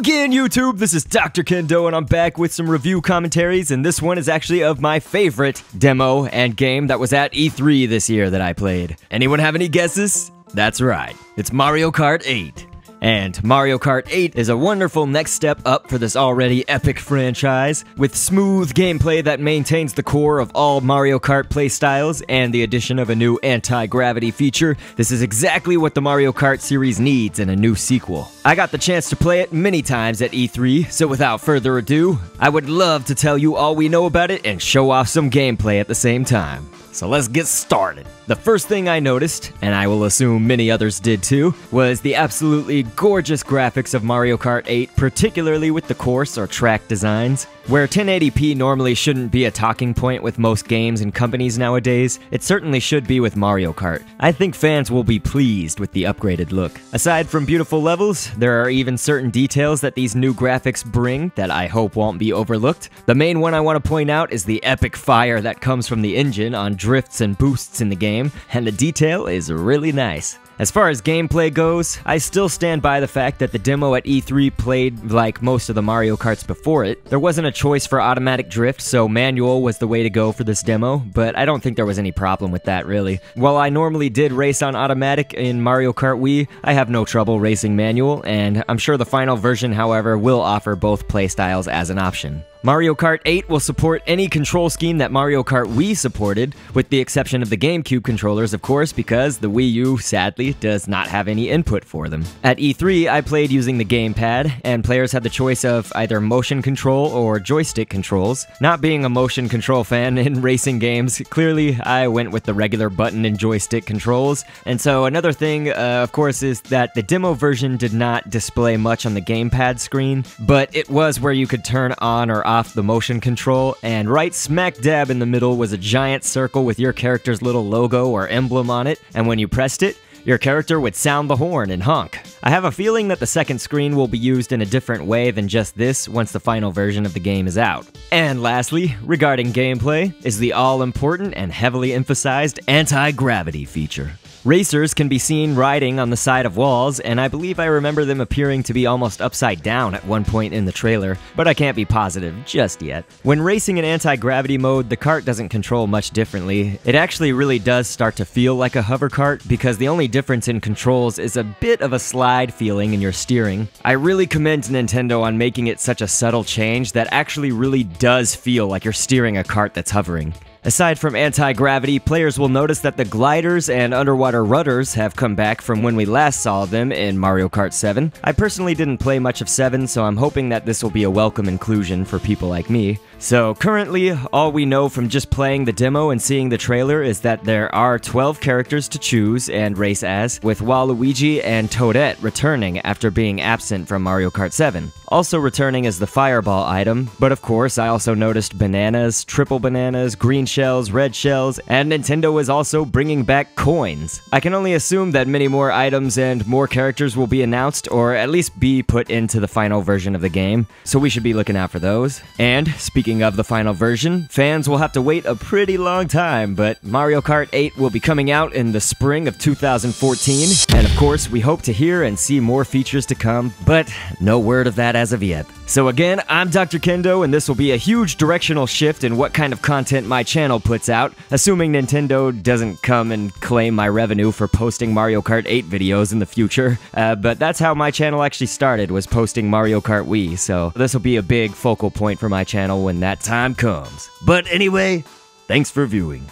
again, YouTube. This is Dr.Kendo, and I'm back with some review commentaries, and this one is actually of my favorite demo and game that was at E3 this year that I played. Anyone have any guesses? That's right. It's Mario Kart 8. And Mario Kart 8 is a wonderful next step up for this already epic franchise, with smooth gameplay that maintains the core of all Mario Kart playstyles and the addition of a new anti-gravity feature. This is exactly what the Mario Kart series needs in a new sequel. I got the chance to play it many times at E3, so without further ado, I would love to tell you all we know about it and show off some gameplay at the same time. So let's get started. The first thing I noticed, and I will assume many others did too, was the absolutely gorgeous graphics of Mario Kart 8, particularly with the course or track designs. Where 1080p normally shouldn't be a talking point with most games and companies nowadays, it certainly should be with Mario Kart. I think fans will be pleased with the upgraded look. Aside from beautiful levels, there are even certain details that these new graphics bring that I hope won't be overlooked. The main one I want to point out is the epic fire that comes from the engine on drifts and boosts in the game, and the detail is really nice. As far as gameplay goes, I still stand by the fact that the demo at E3 played like most of the Mario Karts before it. There wasn't a choice for automatic drift, so manual was the way to go for this demo, but I don't think there was any problem with that really. While I normally did race on automatic in Mario Kart Wii, I have no trouble racing manual, and I'm sure the final version, however, will offer both playstyles as an option. Mario Kart 8 will support any control scheme that Mario Kart Wii supported, with the exception of the GameCube controllers, of course, because the Wii U, sadly, does not have any input for them. At E3, I played using the gamepad, and players had the choice of either motion control or joystick controls. Not being a motion control fan in racing games, clearly I went with the regular button and joystick controls. And so another thing, of course, is that the demo version did not display much on the gamepad screen, but it was where you could turn on or off the motion control, and right smack dab in the middle was a giant circle with your character's little logo or emblem on it, and when you pressed it, your character would sound the horn and honk. I have a feeling that the second screen will be used in a different way than just this once the final version of the game is out. And lastly, regarding gameplay, is the all-important and heavily emphasized anti-gravity feature. Racers can be seen riding on the side of walls, and I believe I remember them appearing to be almost upside down at one point in the trailer, but I can't be positive just yet. When racing in anti-gravity mode, the kart doesn't control much differently. It actually really does start to feel like a hover kart, because the only difference in controls is a bit of a slide feeling in your steering. I really commend Nintendo on making it such a subtle change that actually really does feel like you're steering a kart that's hovering. Aside from anti-gravity, players will notice that the gliders and underwater rudders have come back from when we last saw them in Mario Kart 7. I personally didn't play much of 7, so I'm hoping that this will be a welcome inclusion for people like me. So currently, all we know from just playing the demo and seeing the trailer is that there are 12 characters to choose and race as, with Waluigi and Toadette returning after being absent from Mario Kart 7. Also returning is the Fireball item, but of course I also noticed bananas, triple bananas, green shells, red shells, and Nintendo is also bringing back coins. I can only assume that many more items and more characters will be announced, or at least be put into the final version of the game, so we should be looking out for those. And speaking of the final version, fans will have to wait a pretty long time, but Mario Kart 8 will be coming out in the spring of 2014, and of course we hope to hear and see more features to come, but no word of that as of yet. So again, I'm Dr. Kendo, and this will be a huge directional shift in what kind of content my channel puts out, assuming Nintendo doesn't come and claim my revenue for posting Mario Kart 8 videos in the future. But that's how my channel actually started, was posting Mario Kart Wii, so this will be a big focal point for my channel when that time comes. But anyway, thanks for viewing.